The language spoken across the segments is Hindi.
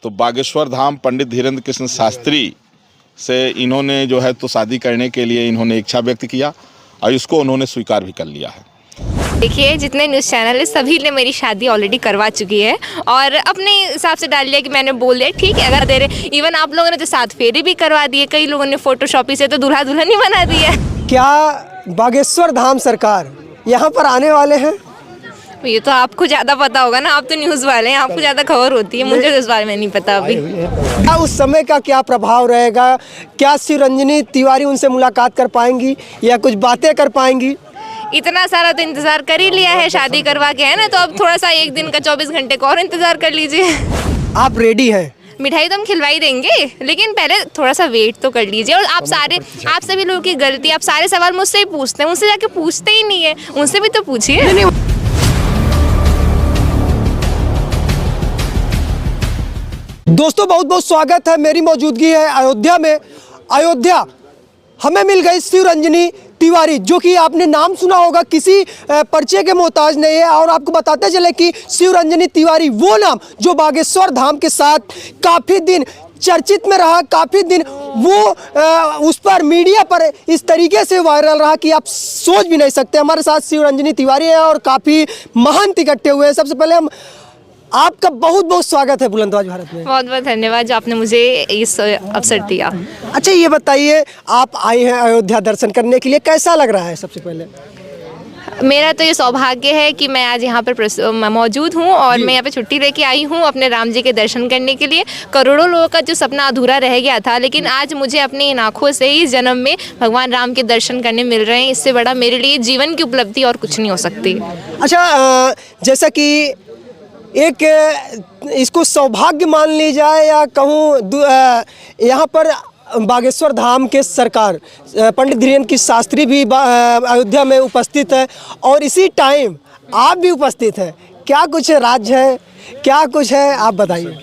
तो बागेश्वर धाम पंडित धीरेन्द्र कृष्ण शास्त्री से इन्होंने जो है तो शादी करने के लिए इन्होंने इच्छा व्यक्त किया और इसको उन्होंने स्वीकार भी कर लिया है। देखिए, जितने न्यूज़ चैनल है सभी ने मेरी शादी ऑलरेडी करवा चुकी है और अपने हिसाब से डाल लिया कि मैंने बोल दिया ठीक है। अगर दे रहे इवन आप लोगों ने तो 7 फेरे भी करवा दिए, कई लोगों ने फोटोशॉपी से तो दूल्हा दुल्हन ही बना दिया। क्या बागेश्वर धाम सरकार यहाँ पर आने वाले हैं? ये तो आपको ज़्यादा पता होगा ना, आप तो न्यूज़ वाले हैं, आपको ज़्यादा खबर होती है, मुझे तो इस बारे में नहीं पता अभी। क्या उस समय का क्या प्रभाव रहेगा? क्या शिवरंजनी तिवारी उनसे मुलाकात कर पाएंगी या कुछ बातें कर पाएंगी? इतना सारा तो इंतज़ार कर ही लिया है, शादी करवा के है ना, तो अब थोड़ा सा एक दिन का 24 घंटे का और इंतज़ार कर लीजिए। आप रेडी हैं? मिठाई तो हम खिलवाई देंगे, लेकिन पहले थोड़ा सा वेट तो कर लीजिए। और आप सभी लोगों की गलती, आप सारे सवाल मुझसे ही पूछते हैं, उनसे जाके पूछते ही नहीं है, उनसे भी तो पूछिए। दोस्तों, बहुत बहुत स्वागत है। मेरी मौजूदगी है अयोध्या में। अयोध्या हमें मिल गई शिवरंजनी तिवारी, जो कि आपने नाम सुना होगा, किसी परिचय के मोहताज नहीं है। और आपको बताते चले कि शिवरंजनी तिवारी वो नाम जो बागेश्वर धाम के साथ काफ़ी दिन चर्चित में रहा, काफ़ी दिन वो उस पर मीडिया पर इस तरीके से वायरल रहा कि आप सोच भी नहीं सकते। हमारे साथ शिवरंजनी तिवारी है और काफ़ी महंत इकट्ठे हुए हैं। सबसे पहले हम आपका बहुत बहुत स्वागत है बुलंदबाज भारत में। बहुत बहुत धन्यवाद जो आपने मुझे इस अवसर दिया। अच्छा, ये बताइए, आप आए हैं अयोध्या दर्शन करने के लिए, कैसा लग रहा है? सबसे पहले मेरा तो ये सौभाग्य है कि मैं आज यहाँ पर मौजूद हूँ और मैं यहाँ पे छुट्टी लेके आई हूँ अपने राम जी के दर्शन करने के लिए। करोड़ों लोगों का जो सपना अधूरा रह गया था, लेकिन आज मुझे अपनी इन आँखों से इस जन्म में भगवान राम के दर्शन करने मिल रहे हैं। इससे बड़ा मेरे लिए जीवन की उपलब्धि और कुछ नहीं हो सकती। अच्छा, जैसा कि एक इसको सौभाग्य मान ली जाए या कहूँ, यहाँ पर बागेश्वर धाम के सरकार पंडित धीरेन्द्र कृष्ण शास्त्री भी अयोध्या में उपस्थित है और इसी टाइम आप भी उपस्थित हैं। क्या कुछ राज है, क्या कुछ है, आप बताइए।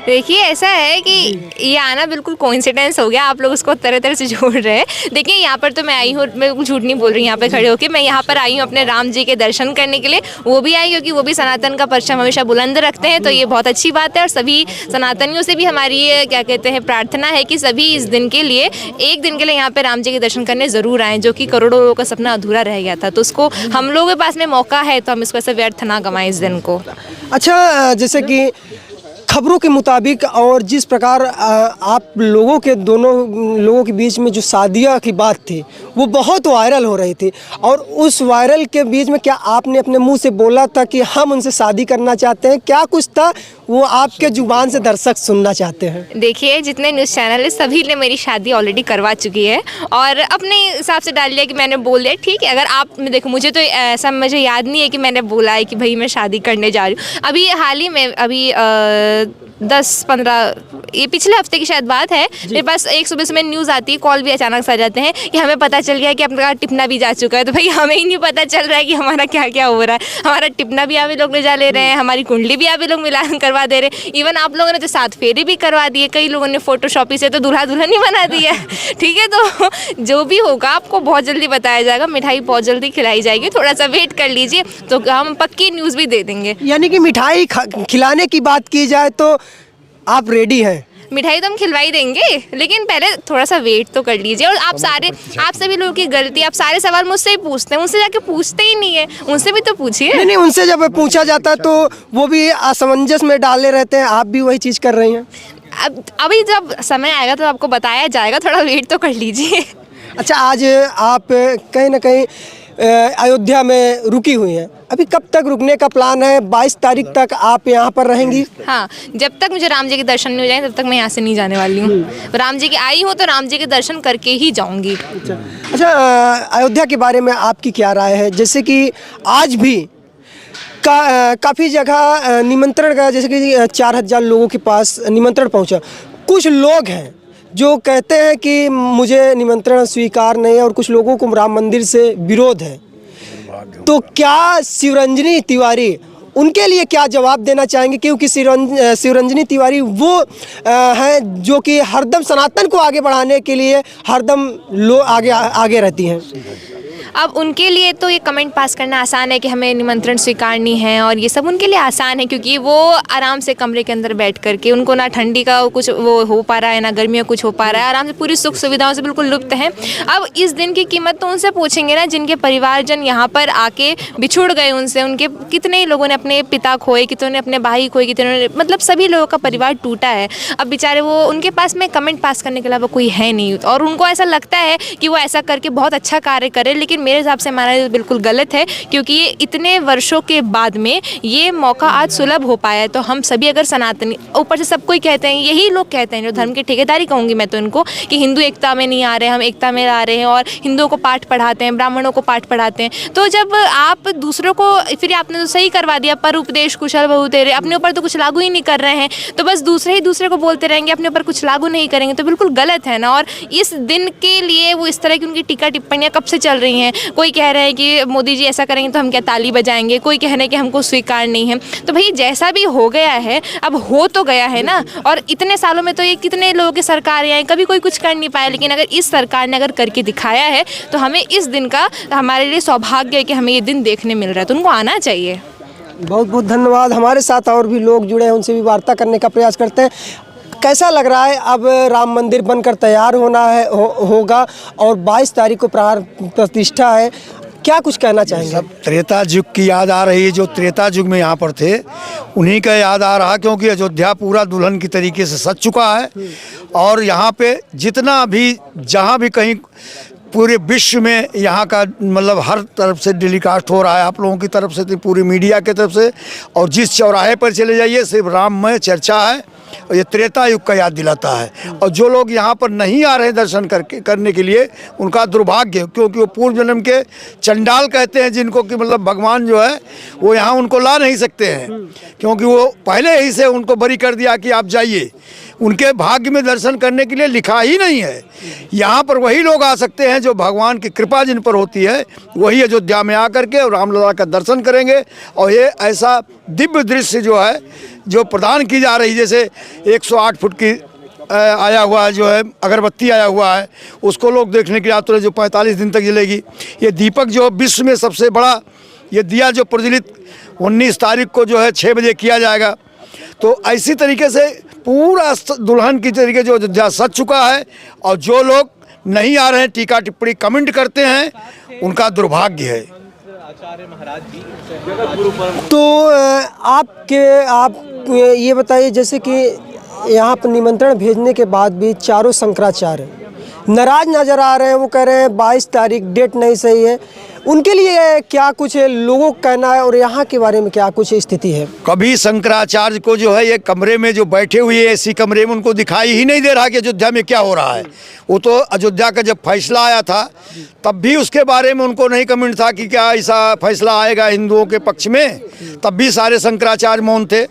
देखिए, ऐसा है कि ये आना बिल्कुल कोइंसिडेंस हो गया, आप लोग उसको तरह तरह से जोड़ रहे हैं। देखिए, यहाँ पर तो मैं आई हूँ, मैं बिल्कुल झूठ नहीं बोल रही, यहाँ पे खड़े होकर मैं यहाँ पर आई हूँ अपने राम जी के दर्शन करने के लिए। वो भी आई क्योंकि वो भी सनातन का परचम हमेशा बुलंद रखते हैं, तो ये बहुत अच्छी बात है। और सभी सनातनियों से भी हमारी ये क्या कहते हैं प्रार्थना है कि सभी इस दिन के लिए, एक दिन के लिए यहाँ पर राम जी के दर्शन करने ज़रूर आएँ, जो कि करोड़ों लोगों का सपना अधूरा रह गया था। तो उसको हम लोगों के पास में मौका है, तो हम इसको ऐसे व्यर्थ ना गंवाएं इस दिन को। अच्छा, जैसे कि खबरों के मुताबिक और जिस प्रकार आप लोगों के दोनों लोगों के बीच में जो शादियां की बात थी वो बहुत वायरल हो रही थी, और उस वायरल के बीच में क्या आपने अपने मुंह से बोला था कि हम उनसे शादी करना चाहते हैं? क्या कुछ था वो आपके जुबान से दर्शक सुनना चाहते हैं? देखिए, जितने न्यूज़ चैनल है सभी ने मेरी शादी ऑलरेडी करवा चुकी है और अपने हिसाब से डाल लिया कि मैंने बोल दिया ठीक है। अगर आप देखो, मुझे तो ऐसा मुझे याद नहीं है कि मैंने बोला है कि भाई मैं शादी करने जा रही हूँ। अभी हाल ही में 10-15 ये पिछले हफ्ते की शायद बात है, मेरे पास एक सुबह से न्यूज़ आती है, कॉल भी अचानक से आ जाते हैं कि हमें पता चल गया कि अपना टिपना भी जा चुका है। तो भाई हमें ही नहीं पता चल रहा है कि हमारा क्या क्या हो रहा है। हमारा टिपना भी आप लोग ले जा ले रहे हैं, हमारी कुंडली भी आप लोग मिला करवा दे रहे हैं। इवन आप लोगों ने तो 7 फेरे भी करवा दिए, कई लोगों ने फोटोशॉपी से तो दूल्हा दुल्हन ही बना दिया। ठीक है, तो जो भी होगा आपको बहुत जल्दी बताया जाएगा, मिठाई बहुत जल्दी खिलाई जाएगी, थोड़ा सा वेट कर लीजिए, तो हम पक्की न्यूज़ भी दे देंगे। यानी कि मिठाई खिलाने की बात की जाए तो आप रेडी हैं? मिठाई तो हम खिलवाई देंगे, लेकिन पहले थोड़ा सा वेट तो कर लीजिए। और आप सभी लोगों की गलती, आप सारे सवाल मुझसे ही पूछते हैं, उनसे जाके पूछते ही नहीं है, उनसे भी तो पूछिए। नहीं, उनसे जब पूछा जाता है तो वो भी असमंजस में डाले रहते हैं, आप भी वही चीज़ कर रही हैं। अभी जब समय आएगा तो आपको बताया जाएगा, थोड़ा वेट तो कर लीजिए। अच्छा, आज आप कहीं ना कहीं अयोध्या में रुकी हुई हैं, अभी कब तक रुकने का प्लान है? 22 तारीख तक आप यहाँ पर रहेंगी? हाँ, जब तक मुझे राम जी के दर्शन नहीं हो जाए तब तक मैं यहाँ से नहीं जाने वाली हूँ। राम जी की आई हूँ तो राम जी के दर्शन करके ही जाऊँगी। अच्छा, अयोध्या के बारे में आपकी क्या राय है? जैसे कि आज भी काफ़ी जगह निमंत्रण का, जैसे कि 4000 लोगों के पास निमंत्रण पहुँचा। कुछ लोग हैं जो कहते हैं कि मुझे निमंत्रण स्वीकार नहीं है और कुछ लोगों को राम मंदिर से विरोध है। तो क्या शिवरंजनी तिवारी उनके लिए क्या जवाब देना चाहेंगे? क्योंकि शिवरंजनी तिवारी वो हैं जो कि हरदम सनातन को आगे बढ़ाने के लिए हरदम आगे रहती हैं। अब उनके लिए तो ये कमेंट पास करना आसान है कि हमें निमंत्रण स्वीकारनी है और ये सब उनके लिए आसान है, क्योंकि वो आराम से कमरे के अंदर बैठ करके, उनको ना ठंडी का कुछ वो हो पा रहा है ना गर्मियों कुछ हो पा रहा है, आराम से पूरी सुख सुविधाओं से बिल्कुल लुप्त हैं। अब इस दिन की कीमत तो उनसे पूछेंगे ना जिनके परिवारजन यहाँ पर आके बिछुड़ गए उनसे, उनके कितने ही लोगों ने अपने पिता खोए, कितने ने अपने भाई खोए, कितने ने, मतलब सभी लोगों का परिवार टूटा है। अब बेचारे वो, उनके पास में कमेंट पास करने के अलावा कोई है नहीं और उनको ऐसा लगता है कि वो ऐसा करके बहुत अच्छा कार्य करे, लेकिन मेरे हिसाब से हमारा ये बिल्कुल गलत है, क्योंकि ये इतने वर्षों के बाद में ये मौका आज सुलभ हो पाया है। तो हम सभी अगर सनातनी, ऊपर से सब कोई कहते हैं, यही लोग कहते हैं जो धर्म के ठेकेदारी कहूँगी मैं तो इनको, कि हिंदू एकता में नहीं आ रहे, हम एकता में आ रहे हैं और हिंदुओं को पाठ पढ़ाते हैं, ब्राह्मणों को पाठ पढ़ाते हैं। तो जब आप दूसरों को, फिर आपने तो सही करवा दिया, पर उपदेश कुशल बहु तेरे, अपने ऊपर तो कुछ लागू ही नहीं कर रहे हैं, तो बस दूसरे ही दूसरे को बोलते रहेंगे, अपने ऊपर कुछ लागू नहीं करेंगे, तो बिल्कुल गलत है ना। और इस दिन के लिए वो इस तरह की उनकी टीका टिप्पणियां कब से चल रही हैं। कोई कह रहे हैं कि मोदी जी ऐसा करेंगे तो हम क्या ताली बजाएंगे, कोई कह रहे हैं कि हमको स्वीकार नहीं है। तो भाई जैसा भी हो गया है, अब हो तो गया है ना, और इतने सालों में तो ये कितने लोगों की सरकार आई, कभी कोई कुछ कर नहीं पाया, लेकिन अगर इस सरकार ने अगर करके दिखाया है तो हमें इस दिन का, हमारे लिए सौभाग्य है कि हमें ये दिन देखने मिल रहा है, तो उनको आना चाहिए। बहुत बहुत धन्यवाद। हमारे साथ और भी लोग जुड़े हैं, उनसे भी वार्ता करने का प्रयास करते हैं। कैसा लग रहा है, अब राम मंदिर बनकर तैयार होना है होगा और 22 तारीख को प्राण प्रतिष्ठा है, क्या कुछ कहना चाहेंगे? सब त्रेता युग की याद आ रही है, जो त्रेता युग में यहाँ पर थे उन्हीं का याद आ रहा, क्योंकि अयोध्या पूरा दुल्हन की तरीके से सज चुका है। और यहाँ पे जितना भी, जहाँ भी कहीं पूरे विश्व में यहाँ का मतलब हर तरफ से टेलीकास्ट हो रहा है, आप लोगों की तरफ से, तो पूरी मीडिया की तरफ से, और जिस चौराहे पर चले जाइए सिर्फ राममय चर्चा है, और ये त्रेता युग का याद दिलाता है। और जो लोग यहाँ पर नहीं आ रहे हैं दर्शन करने के लिए, उनका दुर्भाग्य, क्योंकि वो पूर्व जन्म के चंडाल कहते हैं जिनको, कि मतलब भगवान जो है वो यहाँ उनको ला नहीं सकते हैं, क्योंकि वो पहले ही से उनको बरी कर दिया कि आप जाइए, उनके भाग्य में दर्शन करने के लिए लिखा ही नहीं है। यहाँ पर वही लोग आ सकते हैं जो भगवान की कृपा जिन पर होती है, वही अयोध्या में आकर के और रामलला का दर्शन करेंगे। और ये ऐसा दिव्य दृश्य जो है, जो प्रदान की जा रही, जैसे 108 फुट की आया हुआ है, जो है अगरबत्ती आया हुआ है, उसको लोग देखने के लिए आते हैं, जो 45 दिन तक जलेगी। ये दीपक जो विश्व में सबसे बड़ा ये दिया जो प्रज्वलित 19 तारीख को जो है 6 बजे किया जाएगा। तो ऐसी तरीके से पूरा दुल्हन की तरीके जो अयोध्या सज चुका है, और जो लोग नहीं आ रहे हैं, टीका टिप्पणी कमेंट करते हैं, उनका दुर्भाग्य है। तो आप ये बताइए, जैसे कि यहाँ पर निमंत्रण भेजने के बाद भी चारों शंकराचार्य नाराज नजर आ रहे हैं, वो कह रहे हैं 22 तारीख डेट नहीं सही है, उनके लिए क्या कुछ लोगों का कहना है और यहाँ के बारे में क्या कुछ स्थिति है? कभी शंकराचार्य को जो है ये कमरे में जो बैठे हुए ऐसी कमरे में उनको दिखाई ही नहीं दे रहा कि अयोध्या में क्या हो रहा है। वो तो अयोध्या का जब फैसला आया था तब भी उसके बारे में उनको नहीं कमेंट था कि क्या ऐसा फैसला आएगा हिंदुओं के पक्ष में, तब भी सारे शंकराचार्य मौन थे।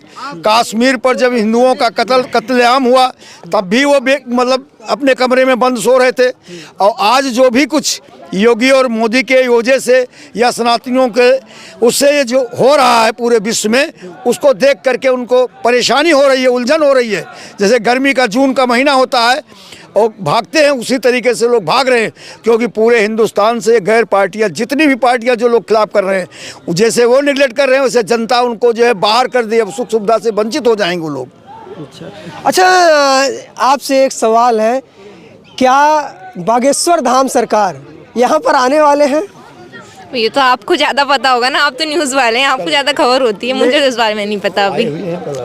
कश्मीर पर जब हिंदुओं का कत्लेआम हुआ तब भी वो मतलब अपने कमरे में बंद सो रहे थे। और आज जो भी कुछ योगी और मोदी के वजह से या सनातनियों के उससे जो हो रहा है पूरे विश्व में, उसको देख करके उनको परेशानी हो रही है, उलझन हो रही है। जैसे गर्मी का जून का महीना होता है और भागते हैं, उसी तरीके से लोग भाग रहे हैं, क्योंकि पूरे हिंदुस्तान से गैर पार्टियां, जितनी भी पार्टियां जो लोग खिलाफ कर रहे हैं, जैसे वो निगलेक्ट कर रहे हैं, वैसे जनता उनको जो है बाहर कर दी, अब सुख सुविधा से वंचित हो जाएंगे वो लोग। अच्छा, आपसे एक सवाल है, क्या बागेश्वर धाम सरकार यहाँ पर आने वाले हैं? ये तो आपको ज़्यादा पता होगा ना, आप तो न्यूज़ वाले हैं, आपको ज़्यादा खबर होती है, मुझे इस बारे में नहीं पता अभी।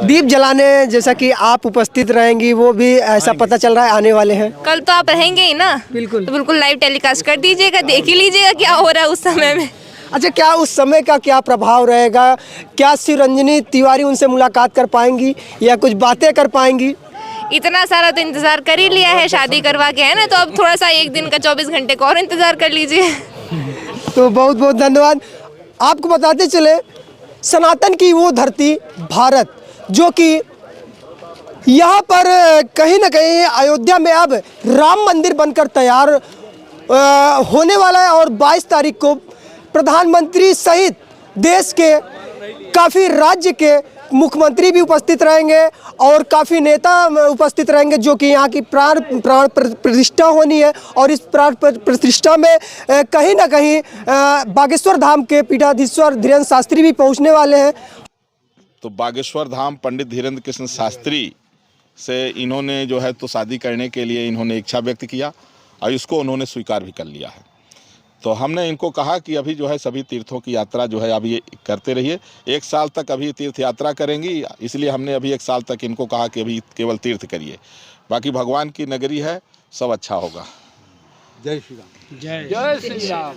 दीप जलाने जैसा कि आप उपस्थित रहेंगी, वो भी ऐसा पता चल रहा है आने वाले हैं। कल तो आप रहेंगे ही ना? बिल्कुल। तो बिल्कुल लाइव टेलीकास्ट कर दीजिएगा, देख ही लीजिएगा क्या हो रहा है उस समय में। अच्छा, क्या उस समय का क्या प्रभाव रहेगा? क्या शिवरंजनी तिवारी उनसे मुलाकात कर पाएंगी या कुछ बातें कर पाएंगी? इतना सारा तो इंतज़ार कर ही लिया है, शादी करवा के, है ना, तो अब थोड़ा सा एक दिन का 24 घंटे का और इंतज़ार कर लीजिए। तो बहुत बहुत धन्यवाद। आपको बताते चले, सनातन की वो धरती भारत, जो कि यहाँ पर कहीं ना कहीं अयोध्या में अब राम मंदिर बनकर तैयार होने वाला है, और 22 तारीख को प्रधानमंत्री सहित देश के काफ़ी राज्य के मुख्यमंत्री भी उपस्थित रहेंगे और काफ़ी नेता उपस्थित रहेंगे, जो कि यहाँ की प्राण प्रतिष्ठा होनी है। और इस प्राण प्रतिष्ठा में कहीं ना कहीं बागेश्वर धाम के पीठाधीश्वर धीरेन्द्र शास्त्री भी पहुँचने वाले हैं। तो बागेश्वर धाम पंडित धीरेन्द्र कृष्ण शास्त्री से इन्होंने जो है तो शादी करने के लिए इन्होंने इच्छा व्यक्त किया और इसको उन्होंने स्वीकार भी कर लिया है। तो हमने इनको कहा कि अभी जो है सभी तीर्थों की यात्रा जो है अभी करते रहिए, 1 साल तक अभी तीर्थ यात्रा करेंगी, इसलिए हमने अभी 1 साल तक इनको कहा कि अभी केवल तीर्थ करिए, बाकी भगवान की नगरी है, सब अच्छा होगा। जय श्री राम। जय श्री राम।